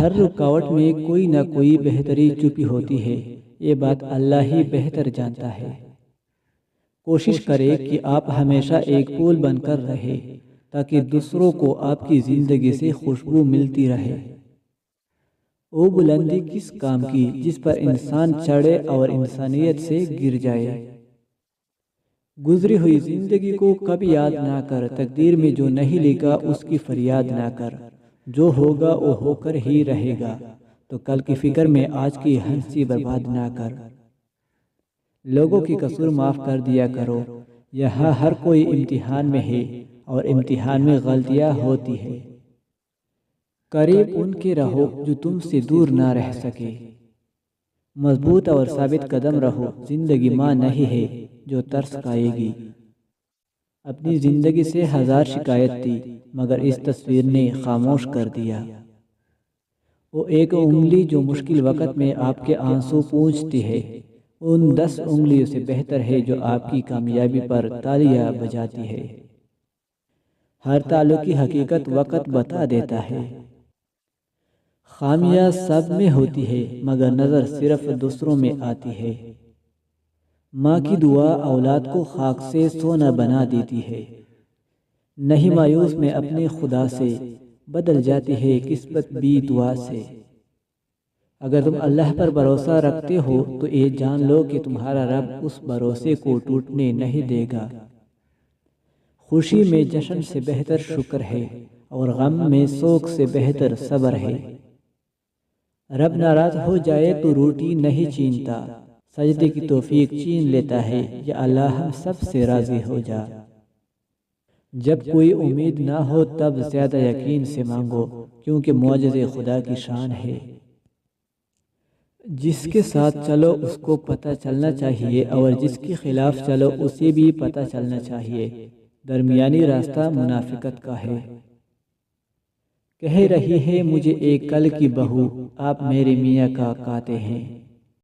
ہر رکاوٹ میں کوئی نہ کوئی بہتری چھپی ہوتی ہے، یہ بات اللہ ہی بہتر جانتا ہے۔ کوشش کرے کہ آپ ہمیشہ ایک پھول بن کر رہے تاکہ دوسروں کو آپ کی زندگی سے خوشبو ملتی رہے۔ وہ بلندی کس کام کی جس پر انسان چڑھے اور انسانیت سے گر جائے۔ گزری ہوئی زندگی کو کبھی یاد نہ کر، تقدیر میں جو نہیں لکھا اس کی فریاد نہ کر، جو ہوگا وہ ہو کر ہی رہے گا، تو کل کی فکر میں آج کی ہنسی برباد نہ کر۔ لوگوں کی قصور معاف کر دیا کرو، یہاں ہر کوئی امتحان میں ہے اور امتحان میں غلطیاں ہوتی ہے۔ قریب ان کے رہو جو تم سے دور نہ رہ سکے، مضبوط اور ثابت قدم رہو، زندگی ماں نہیں ہے جو ترس کھائے گی۔ اپنی زندگی سے ہزار شکایت تھی مگر اس تصویر نے خاموش کر دیا۔ وہ ایک انگلی جو مشکل وقت میں آپ کے آنسو پونچھتی ہے، ان 10 انگلیوں سے بہتر ہے جو آپ کی کامیابی پر تالیاں بجاتی ہے۔ ہر تعلق کی حقیقت وقت بتا دیتا ہے۔ خامیاں سب میں ہوتی ہے مگر نظر صرف دوسروں میں آتی ہے۔ ماں کی دعا اولاد کو خاک سے سونا بنا دیتی ہے۔ نہیں مایوس میں اپنے خدا سے، بدل جاتی ہے قسمت بھی دعا سے۔ اگر تم اللہ پر بھروسہ رکھتے ہو تو یہ جان لو کہ تمہارا رب اس بھروسے کو ٹوٹنے نہیں دے گا۔ خوشی میں جشن سے بہتر شکر ہے اور غم میں سوگ سے بہتر صبر ہے۔ رب ناراض ہو جائے تو روٹی نہیں چھینتا، سجدے کی توفیق چھین لیتا ہے، یا اللہ ہم سب سے راضی ہو جا۔ جب کوئی امید نہ ہو تب زیادہ یقین سے مانگو، کیونکہ معجزے خدا کی شان ہے۔ جس کے ساتھ چلو اس کو پتہ چلنا چاہیے اور جس کے خلاف چلو اسے بھی پتہ چلنا چاہیے۔ درمیانی راستہ منافقت کا ہے۔ کہہ رہی ہے مجھے ایک کل کی بہو، آپ میرے میاں کا کہتے ہیں۔